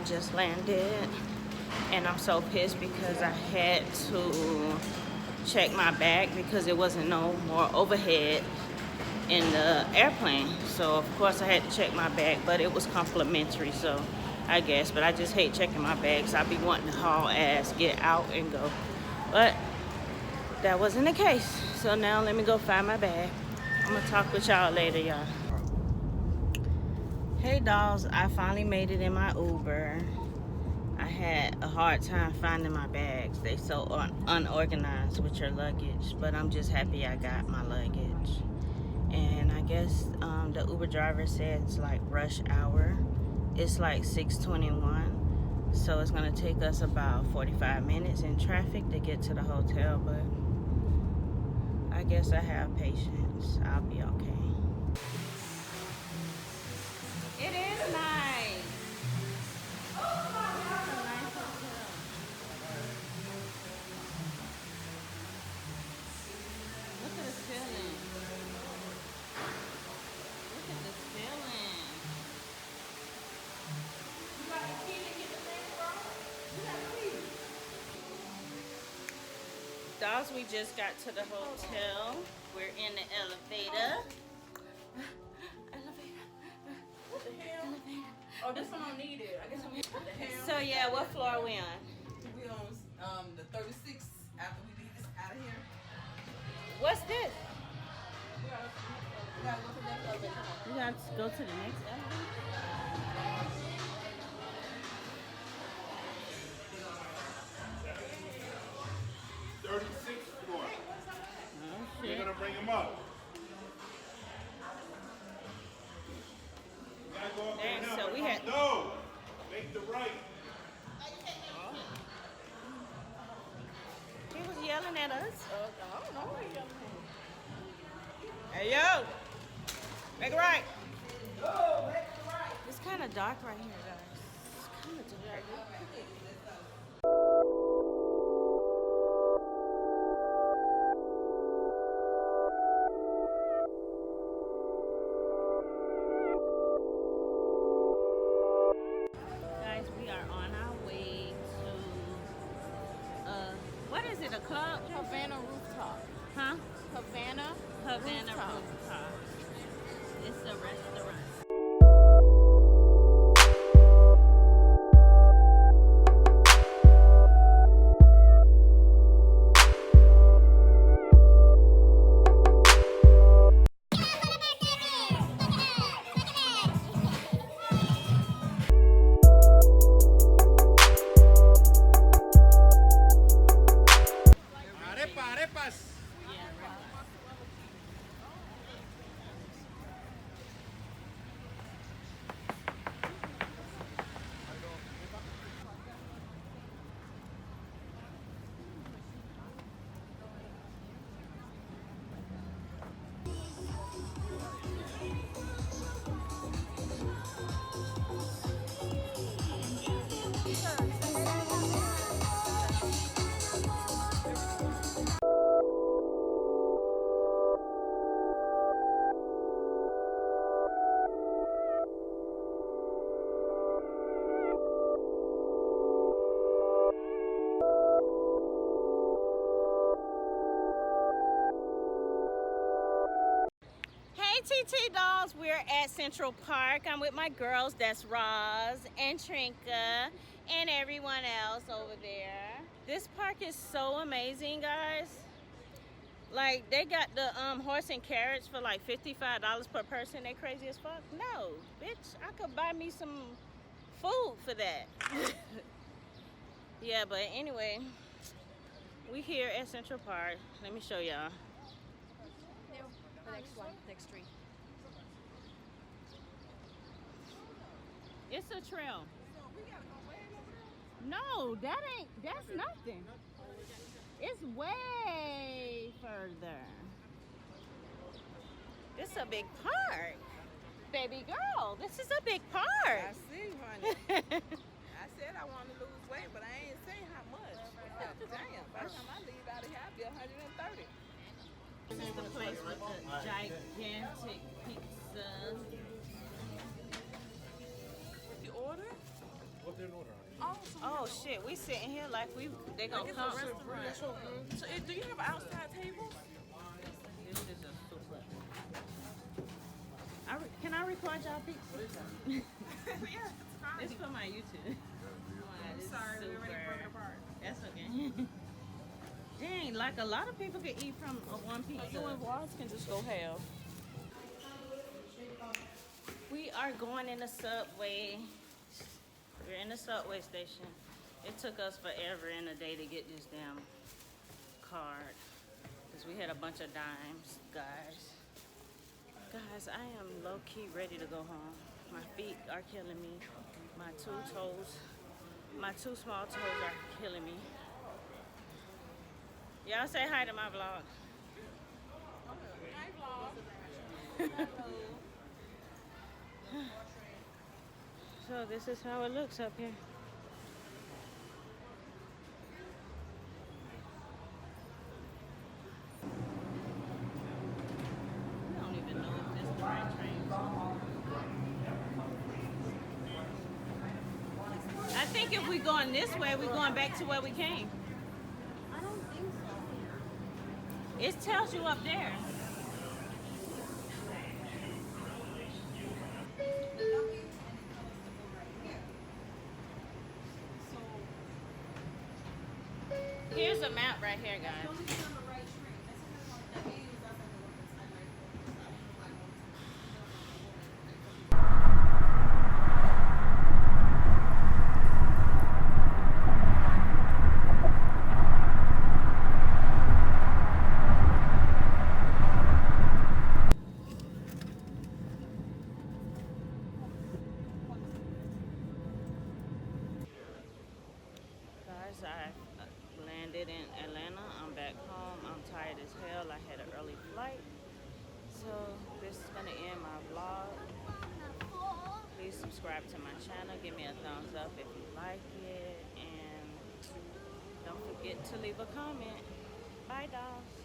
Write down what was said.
just landed, and I'm so pissed because I had to check my bag because there wasn't no more overhead in the airplane. So of course I had to check my bag, but it was complimentary, so I guess. But I just hate checking my bags. I be wanting to haul ass, get out and go. But that wasn't the case. So now let me go find my bag. I'm gonna talk with y'all later, y'all. Hey dolls, I finally made it in my Uber. I had a hard time finding my bags. They so unorganized with your luggage, but I'm just happy I got my luggage. And I guess the Uber driver said it's like rush hour. It's like 6:21, so it's gonna take us about 45 minutes in traffic to get to the hotel, but I guess I have patience. I'll be okay. It is nice. Oh my God, it's a nice hotel. Look at the ceiling. Look at the ceiling. You got the key to get the thing, bro? You got the key. Dolls, we just got to the hotel. We're in the elevator. What the hell? Oh, this one don't need it. I guess we what the hell? So yeah, what floor are we on? We on the 36 after we leave this out of here. What's this? We gotta go to the next elevator. We got to go to the next elevator. 36th floor. Oh We're shit. gonna bring him up. You gotta go up there There, now. so we had- No! Make the right. He was yelling at us. I don't know what you're yelling Hey yo! Make it right. at. Oh, make it right. It's kind of dark right here, guys. It's kind of dark. Guys, we are on our way to what is it? A club? Havana rooftop. Huh? Havana. Havana Rooftop. Rooftop. It's a restaurant. Arepas. Hey TT dolls, we're at Central Park. I'm with my girls, that's Roz and Trinka and everyone else over there. This park is so amazing, guys. Like, they got the horse and carriage for like $55 per person. They crazy as fuck. No, bitch, I could buy me some food for that. Yeah, but anyway, we here at Central Park. Let me show y'all. The next one, next street. It's a trail. No, that's nothing. It's way further. This is a big park. Baby girl, this is a big I park. see, honey. I said I want to lose weight, but I ain't saying how much. God damn, by the time I leave out of here, I'll be 130. This is the place with the gigantic pizza. You order? What Oh, so Oh shit, we sitting here like they gonna it's a come. restaurant. So, do you have outside tables? This is a super. Can I record y'all pizza? Yeah, it's fine. It's for my YouTube. I'm sorry, we already broke apart. That's okay. Dang, like a lot of people can eat from one pizza. You and Ross can just go have. We are going in the subway. We're in the subway station. It took us forever in a day to get this damn card. Because we had a bunch of dimes, guys. Guys, I am low-key ready to go home. My feet are killing me. My two small toes are killing me. Y'all say hi to my vlog. Hi, vlog. So this is how it looks up here. I don't even know if this is the right train. I think if we're going this way, we're going back to where we came. I don't think so. It tells you up there. Here's a map right here, guys. Don't be on the right train. That's another one that we use. That's like the one that's on my phone. Guys, I landed in Atlanta. I'm back home. I'm tired as hell. I had an early flight. So this is gonna end my vlog. Please subscribe to my channel. Give me a thumbs up if you like it. And don't forget to leave a comment. Bye, dolls.